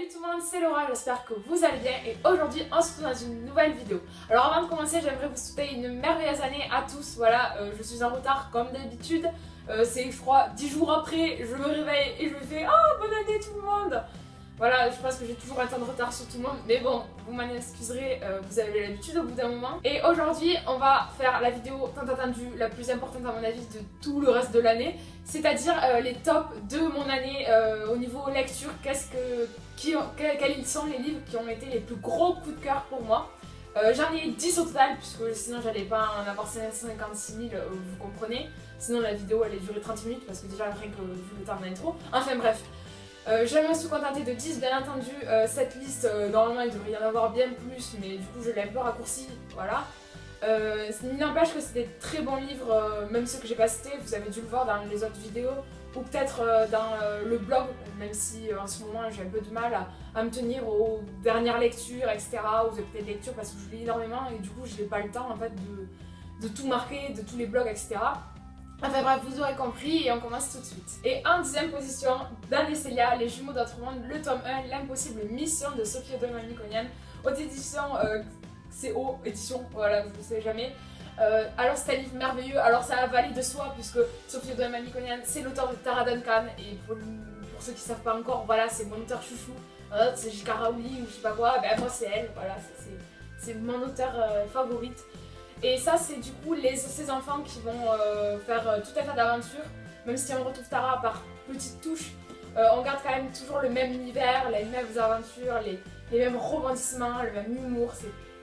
Salut tout le monde, c'est Laura, j'espère que vous allez bien et aujourd'hui on se retrouve dans une nouvelle vidéo. Alors avant de commencer, j'aimerais vous souhaiter une merveilleuse année à tous. Voilà, je suis en retard comme d'habitude. C'est je crois 10 jours après, je me réveille et je me fais oh bonne année tout le monde. Voilà, je pense que j'ai toujours un temps de retard sur tout le monde, mais bon, vous m'en excuserez, vous avez l'habitude au bout d'un moment. Et aujourd'hui, on va faire la vidéo tant attendue, la plus importante à mon avis de tout le reste de l'année, c'est-à-dire les tops de mon année au niveau lecture, quels sont les livres qui ont été les plus gros coups de cœur pour moi. J'en ai 10 au total, puisque sinon j'allais pas en avoir 556 000, vous comprenez. Sinon la vidéo allait durer 30 minutes, parce que déjà rien que vu le temps de l'intro. Enfin bref. Je me suis contentée de 10, bien entendu. Cette liste, normalement il devrait y en avoir bien plus, mais du coup je l'ai un peu raccourcie, voilà. Il n'empêche que c'est des très bons livres, même ceux que j'ai pas cités, vous avez dû le voir dans les autres vidéos, ou peut-être dans le blog, même si en ce moment j'ai un peu de mal à me tenir aux dernières lectures, etc., aux updates de lecture, parce que je lis énormément et du coup je n'ai pas le temps en fait de tout marquer, de tous les blogs, etc. Enfin bref, vous aurez compris et on commence tout de suite. Et en 10e position, Dan et Célia, Les Jumeaux d'Autre Monde, le tome 1, L'impossible mission de Sophie Mamikonian, aux éditions CO édition, voilà, je ne sais jamais. Alors c'est un livre merveilleux, alors ça va aller de soi puisque Sophie Mamikonian c'est l'auteur de Tara Duncan et pour ceux qui ne savent pas encore, voilà, c'est mon auteur chouchou, c'est J.K. Rowling ou je sais pas quoi, ben moi c'est elle, voilà, c'est mon auteur favorite. Et ça c'est du coup ces enfants qui vont faire tout un tas d'aventures, même si on retrouve Tara par petites touches, on garde quand même toujours le même univers, les mêmes aventures, les mêmes rebondissements, le même humour.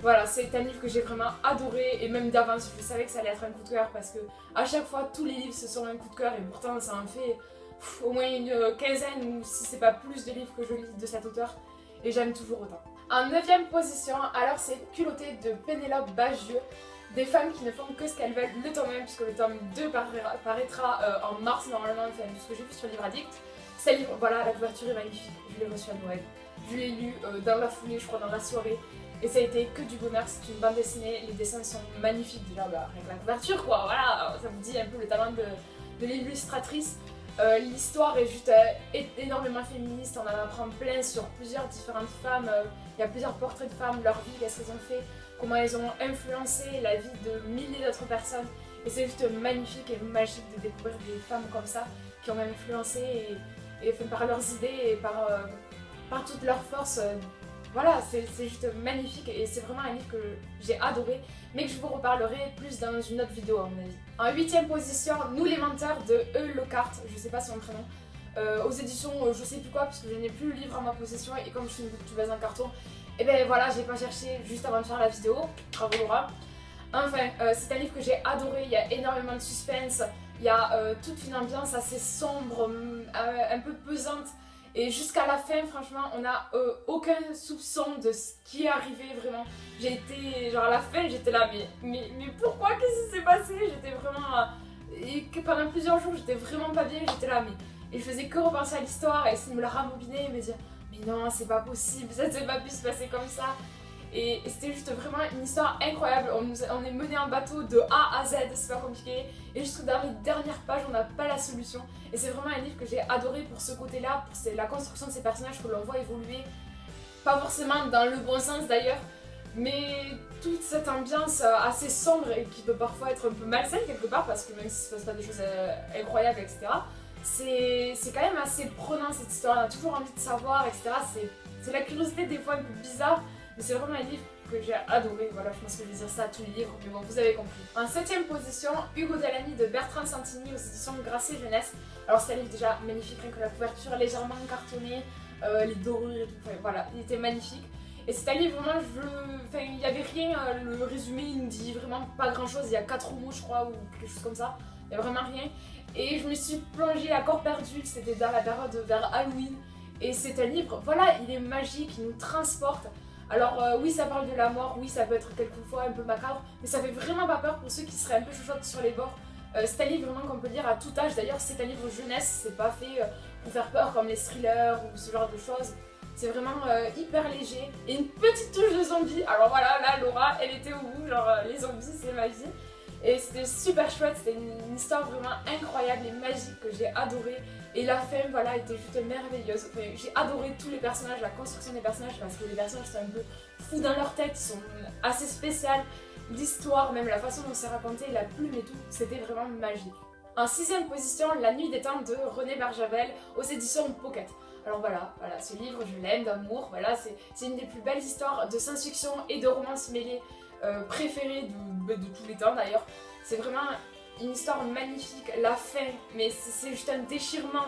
Voilà, c'est un livre que j'ai vraiment adoré et même d'avance je savais que ça allait être un coup de cœur parce que à chaque fois tous les livres ce sont un coup de cœur et pourtant ça en fait au moins une quinzaine ou si c'est pas plus de livres que je lis de cet auteur et j'aime toujours autant. En 9e position, alors c'est Culotté de Pénélope Bagieux. Des femmes qui ne font que ce qu'elles veulent, le tome 1, puisque le tome 2 paraîtra en mars normalement, enfin, de ce que j'ai vu sur Livre Addict. C'est un livre, voilà, la couverture est magnifique, je l'ai reçu à Noël. Je l'ai lu dans la foulée, je crois dans la soirée, et ça a été que du bonheur, c'est une bande dessinée, les dessins sont magnifiques, déjà bah, rien que la couverture quoi, voilà, ça vous dit un peu le talent de l'illustratrice. L'histoire est juste énormément féministe, on en apprend plein sur plusieurs différentes femmes, il y a plusieurs portraits de femmes, leur vie, qu'est-ce qu'elles ont fait, comment elles ont influencé la vie de milliers d'autres personnes. Et c'est juste magnifique et magique de découvrir des femmes comme ça qui ont influencé et fait par leurs idées et par toute leur force. Voilà, c'est juste magnifique et c'est vraiment un livre que j'ai adoré, mais que je vous reparlerai plus dans une autre vidéo à mon avis. En 8e position, Nous les menteurs de E. Lockhart, je sais pas son prénom, aux éditions je sais plus quoi, parce que je n'ai plus le livre en ma possession et comme je suis une youtubeuse en carton, et ben voilà, j'ai pas cherché juste avant de faire la vidéo, bravo Laura. Enfin, c'est un livre que j'ai adoré, il y a énormément de suspense, il y a toute une ambiance assez sombre, un peu pesante. Et jusqu'à la fin, franchement, on n'a aucun soupçon de ce qui est arrivé vraiment. J'ai été, genre à la fin, j'étais là, mais pourquoi, qu'est-ce qui s'est passé? J'étais vraiment... et que pendant plusieurs jours, j'étais vraiment pas bien, j'étais là, et je faisais que repenser à l'histoire, et essayer de me la rembobiner, et me dire, mais non, c'est pas possible, ça ne s'est pas pu se passer comme ça. Et c'était juste vraiment une histoire incroyable, on est mené en bateau de A à Z, c'est pas compliqué, et jusque dans les dernières pages on n'a pas la solution. Et c'est vraiment un livre que j'ai adoré pour ce côté-là, pour la construction de ces personnages que l'on voit évoluer, pas forcément dans le bon sens d'ailleurs, mais toute cette ambiance assez sombre et qui peut parfois être un peu malsaine quelque part, parce que même si ça se passe pas des choses incroyables, etc., c'est quand même assez prenant cette histoire, on a toujours envie de savoir, etc. C'est la curiosité des fois un peu bizarre, mais c'est vraiment un livre que j'ai adoré, voilà, je pense que je vais dire ça à tous les livres, mais bon, vous avez compris. En 7e position, Hugo Delany de Bertrand Santini aux éditions Grasset Jeunesse. Alors c'est un livre déjà magnifique, rien que la couverture légèrement cartonnée, les dorures et tout, enfin, voilà, il était magnifique. Et c'est un livre vraiment, il n'y avait rien, le résumé il nous dit vraiment pas grand chose, il y a 4 mots je crois, ou quelque chose comme ça, il n'y a vraiment rien. Et je me suis plongée à corps perdu, c'était dans la période vers Halloween, et c'est un livre, voilà, il est magique, il nous transporte. Alors oui, ça parle de la mort, oui, ça peut être quelquefois un peu macabre, mais ça fait vraiment pas peur pour ceux qui seraient un peu chouchottes sur les bords. C'est un livre vraiment qu'on peut lire à tout âge, d'ailleurs c'est un livre jeunesse, c'est pas fait pour faire peur comme les thrillers ou ce genre de choses. C'est vraiment hyper léger, et une petite touche de zombie. Alors voilà, là Laura, elle était au bout, genre les zombies c'est ma vie. Et c'était super chouette, c'était une histoire vraiment incroyable et magique que j'ai adorée. Et la fin, voilà, était juste merveilleuse. Enfin, j'ai adoré tous les personnages, la construction des personnages, parce que les personnages sont un peu fous dans leur tête, ils sont assez spéciales. L'histoire, même la façon dont c'est raconté, la plume et tout, c'était vraiment magique. En 6ème position, La Nuit des Temps de René Barjavel aux éditions Pocket. Alors voilà, ce livre, je l'aime d'amour, voilà, c'est une des plus belles histoires de science-fiction et de romance mêlée préférées de tous les temps d'ailleurs. C'est vraiment une histoire magnifique, la fin, mais c'est juste un déchirement.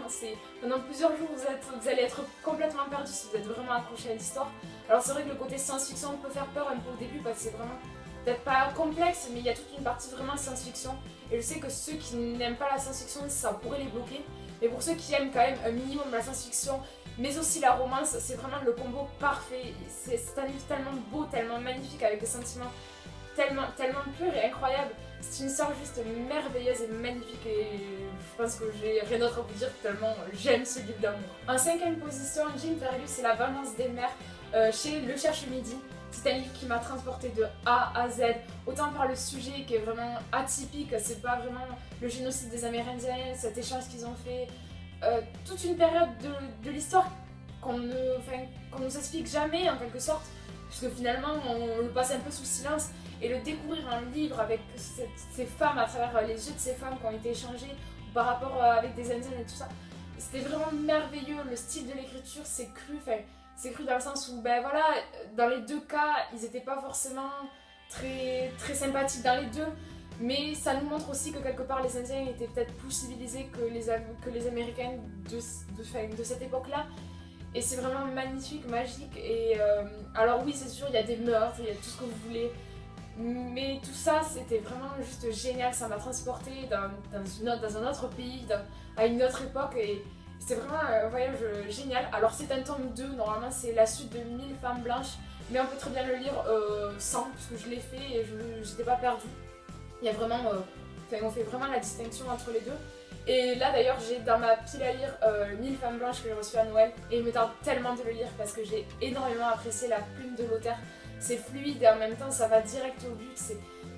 Pendant plusieurs jours, vous allez être complètement perdu si vous êtes vraiment accroché à l'histoire. Alors c'est vrai que le côté science-fiction peut faire peur un peu au début parce que c'est vraiment peut-être pas complexe, mais il y a toute une partie vraiment science-fiction. Et je sais que ceux qui n'aiment pas la science-fiction, ça pourrait les bloquer. Mais pour ceux qui aiment quand même un minimum la science-fiction, mais aussi la romance, c'est vraiment le combo parfait. C'est un livre tellement beau, tellement magnifique, avec des sentiments tellement purs et incroyables. C'est une histoire juste merveilleuse et magnifique et je pense que j'ai rien d'autre à vous dire tellement j'aime ce livre d'amour. En 5ème position, Jim Fergus, c'est La Vengeance des mers chez Le Cherche Midi. C'est un livre qui m'a transporté de A à Z, autant par le sujet qui est vraiment atypique, c'est pas vraiment le génocide des Amérindiens, cet échange qu'ils ont fait, toute une période de l'histoire qu'on nous explique jamais en quelque sorte, puisque finalement on le passe un peu sous silence, et le découvrir en livre avec ces femmes, à travers les yeux de ces femmes qui ont été échangées par rapport avec des Indiennes et tout ça, c'était vraiment merveilleux. Le style de l'écriture, c'est cru, c'est cru dans le sens où, ben voilà, dans les deux cas, ils n'étaient pas forcément très sympathiques dans les deux, mais ça nous montre aussi que quelque part les Indiens étaient peut-être plus civilisés que les Américains de cette époque-là. Et c'est vraiment magnifique, magique. Et alors oui, c'est sûr, il y a des meurtres, il y a tout ce que vous voulez, mais tout ça, c'était vraiment juste génial. Ça m'a transporté dans un autre pays, à une autre époque. Et c'était vraiment un voyage génial. Alors c'est un tome 2, normalement c'est la suite de 1000 femmes blanches, mais on peut très bien le lire sans, parce que je l'ai fait et je n'étais pas perdue. Il y a vraiment, on fait vraiment la distinction entre les deux. Et là d'ailleurs j'ai dans ma pile à lire 1000 femmes blanches que j'ai reçues à Noël, et il me tarde tellement de le lire parce que j'ai énormément apprécié la plume de l'auteur. C'est fluide et en même temps ça va direct au but,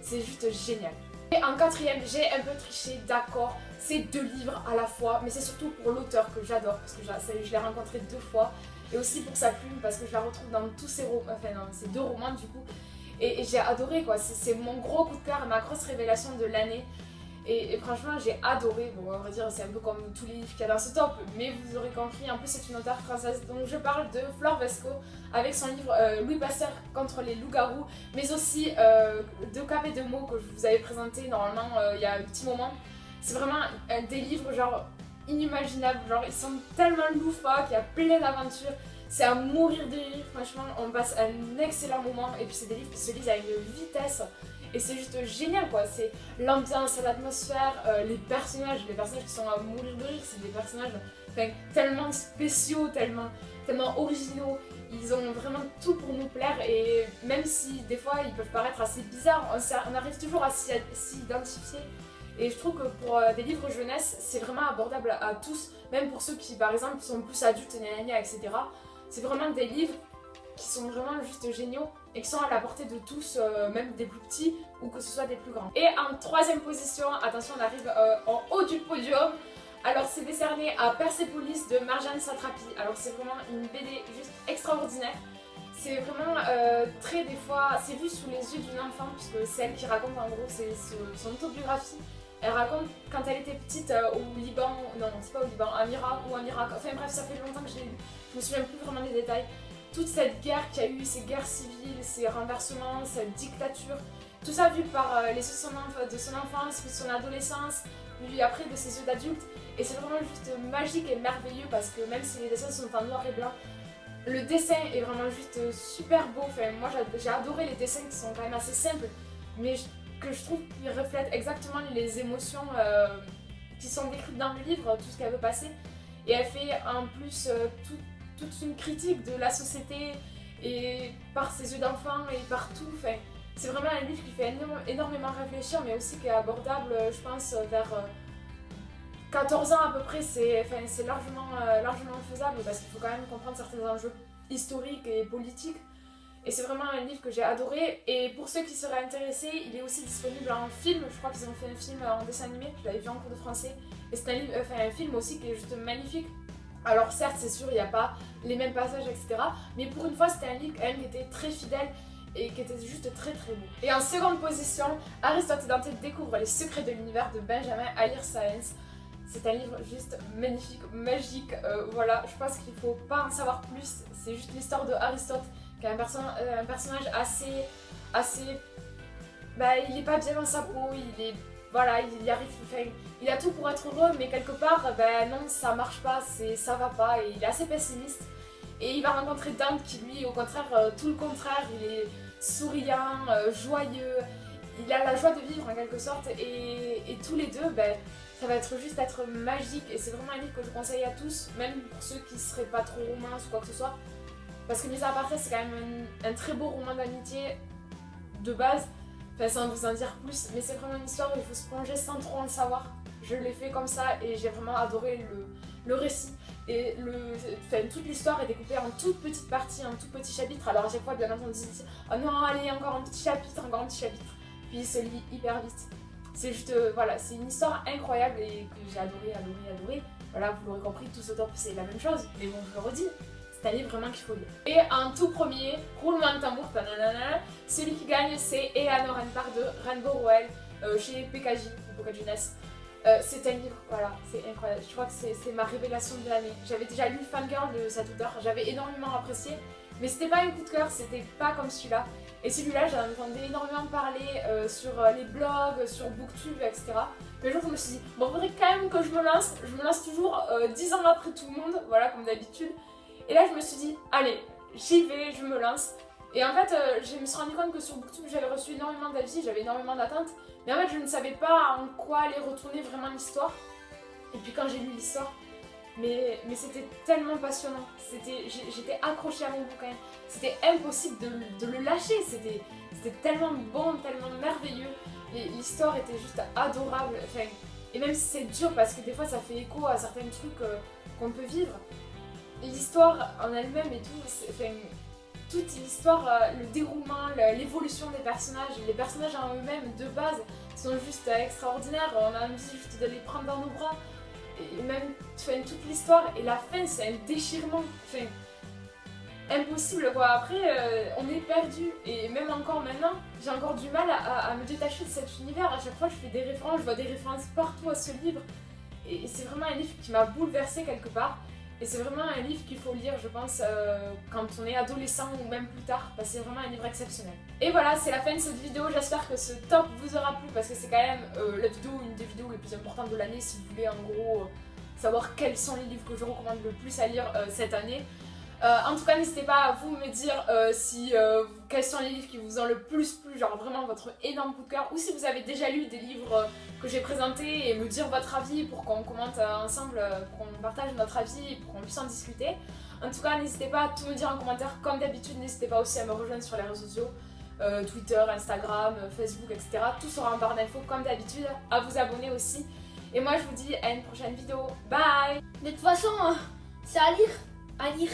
c'est juste génial. Et en 4ème, j'ai un peu triché, d'accord, c'est 2 livres à la fois, mais c'est surtout pour l'auteur que j'adore, parce que je l'ai rencontré 2 fois, et aussi pour sa plume, parce que je la retrouve dans tous ses romans, enfin dans ces 2 romans du coup, et j'ai adoré quoi, c'est mon gros coup de cœur, ma grosse révélation de l'année. Et franchement j'ai adoré, bon on va dire c'est un peu comme tous les livres qu'il y a dans ce top, mais vous aurez compris, en plus c'est une auteure française, donc je parle de Flore Vesco avec son livre Louis Pasteur contre les loups-garous, mais aussi De Cap et de mots que je vous avais présenté normalement il y a un petit moment. C'est vraiment des livres genre inimaginables, genre ils sont tellement loufoques, il y a plein d'aventures, c'est à mourir de rire, franchement on passe un excellent moment, et puis c'est des livres qui se lisent à une vitesse. Et c'est juste génial quoi, c'est l'ambiance, l'atmosphère, les personnages qui sont à mourir de rire, c'est des personnages tellement spéciaux, tellement originaux, ils ont vraiment tout pour nous plaire, et même si des fois ils peuvent paraître assez bizarres, on arrive toujours à s'y identifier. Et je trouve que pour des livres jeunesse, c'est vraiment abordable à tous, même pour ceux qui par exemple sont plus adultes, etc. C'est vraiment des livres qui sont vraiment juste géniaux et qui sont à la portée de tous, même des plus petits ou que ce soit des plus grands. Et en 3ème position, attention on arrive en haut du podium, alors c'est décerné à Persépolis de Marjane Satrapi. Alors c'est vraiment une BD juste extraordinaire, c'est vraiment très des fois, c'est vu sous les yeux d'une enfant puisque c'est elle qui raconte en gros, c'est son autobiographie. Elle raconte quand elle était petite au Liban, non c'est pas au Liban, à Irak ou en Irak, enfin bref ça fait longtemps que je l'ai lu, je me souviens plus vraiment des détails. Toute cette guerre qu'il y a eu, ces guerres civiles, ces renversements, cette dictature, tout ça vu par les yeux de son enfance, puis de son adolescence, puis après de ses yeux d'adulte. Et c'est vraiment juste magique et merveilleux parce que même si les dessins sont en noir et blanc, le dessin est vraiment juste super beau. Enfin, moi j'ai adoré les dessins qui sont quand même assez simples, mais que je trouve qu'ils reflètent exactement les émotions qui sont décrites dans le livre, tout ce qu'elle veut passer. Et elle fait en plus toute une critique de la société et par ses yeux d'enfant et partout. Enfin, c'est vraiment un livre qui fait énormément réfléchir, mais aussi qui est abordable, je pense, vers 14 ans à peu près. C'est largement faisable parce qu'il faut quand même comprendre certains enjeux historiques et politiques. Et c'est vraiment un livre que j'ai adoré. Et pour ceux qui seraient intéressés, il est aussi disponible en film. Je crois qu'ils ont fait un film en dessin animé, je l'avais vu en cours de français. Et c'est un film aussi qui est juste magnifique. Alors certes, c'est sûr, il n'y a pas les mêmes passages, etc. Mais pour une fois, c'était un livre quand même qui était très fidèle et qui était juste très très beau. Et en seconde position, Aristote et Dante découvrent les secrets de l'univers de Benjamin Alire Sáenz. C'est un livre juste magnifique, magique, voilà, je pense qu'il faut pas en savoir plus. C'est juste l'histoire de Aristote, qui est un personnage assez... Bah, il est pas bien dans sa peau, voilà, il y arrive, enfin, il a tout pour être heureux, mais quelque part, ben non, ça marche pas, ça va pas, et il est assez pessimiste. Et il va rencontrer Dante qui, lui, au contraire, tout le contraire, il est souriant, joyeux, il a la joie de vivre en quelque sorte, et tous les deux, ben, ça va juste être magique, et c'est vraiment un livre que je conseille à tous, même pour ceux qui seraient pas trop romances ou quoi que ce soit. Parce que mis à part ça, c'est quand même un très beau roman d'amitié de base. Enfin, sans vous en dire plus, mais c'est vraiment une histoire où il faut se plonger sans trop en savoir. Je l'ai fait comme ça et j'ai vraiment adoré le récit. Et toute l'histoire est découpée en toutes petites parties, en tout petits chapitres. Alors à chaque fois, bien entendu, on dit oh non, allez, encore un petit chapitre, encore un petit chapitre. Puis il se lit hyper vite. C'est juste, voilà, c'est une histoire incroyable et que j'ai adoré. Voilà, vous l'aurez compris, tout ce top, c'est la même chose, mais bon, je le redis. C'est un livre vraiment qu'il faut lire. Et en tout premier, roulement de tambour, celui qui gagne c'est Eleanor and Park de Rainbow Rowell chez PKJ, Pocket Jeunesse. C'est un livre, voilà, c'est incroyable. Je crois que c'est ma révélation de l'année. J'avais déjà lu Fangirl de cet auteur, j'avais énormément apprécié, mais c'était pas un coup de cœur, c'était pas comme celui-là. Et celui-là, j'en entendais énormément parler sur les blogs, sur Booktube, etc. Mais un jour, je me suis dit, bon, il faudrait quand même que je me lance toujours 10 ans après tout le monde, voilà, comme d'habitude. Et là, je me suis dit, allez, j'y vais, je me lance. Et en fait, je me suis rendu compte que sur Booktube, j'avais reçu énormément d'avis, j'avais énormément d'attentes. Mais en fait, je ne savais pas en quoi allait retourner vraiment l'histoire. Et puis quand j'ai lu l'histoire, mais c'était tellement passionnant. J'étais accrochée à mon bouquin. C'était impossible de le lâcher. C'était tellement bon, tellement merveilleux. L'histoire était juste adorable. Enfin, et même si c'est dur, parce que des fois, ça fait écho à certains trucs qu'on peut vivre. L'histoire en elle-même et tout, toute l'histoire, le déroulement, l'évolution des personnages, les personnages en eux-mêmes de base sont juste extraordinaires, on a envie juste de les prendre dans nos bras. Et même toute l'histoire et la fin, c'est un déchirement, impossible quoi. Après, on est perdu et même encore maintenant, j'ai encore du mal à me détacher de cet univers. À chaque fois, je fais des références, je vois des références partout à ce livre. Et c'est vraiment un livre qui m'a bouleversée quelque part. Et c'est vraiment un livre qu'il faut lire, je pense, quand on est adolescent ou même plus tard, parce que c'est vraiment un livre exceptionnel. Et voilà, c'est la fin de cette vidéo, j'espère que ce top vous aura plu, parce que c'est quand même une des vidéos les plus importantes de l'année, si vous voulez en gros savoir quels sont les livres que je recommande le plus à lire cette année. En tout cas, n'hésitez pas à vous me dire quels sont les livres qui vous ont le plus plu, genre vraiment votre énorme coup de cœur, ou si vous avez déjà lu des livres que j'ai présentés et me dire votre avis pour qu'on commente ensemble, pour qu'on partage notre avis et pour qu'on puisse en discuter. En tout cas, n'hésitez pas à tout me dire en commentaire comme d'habitude, n'hésitez pas aussi à me rejoindre sur les réseaux sociaux, Twitter, Instagram, Facebook, etc. Tout sera en barre d'infos comme d'habitude, à vous abonner aussi. Et moi je vous dis à une prochaine vidéo, bye. De toute façon, c'est à lire.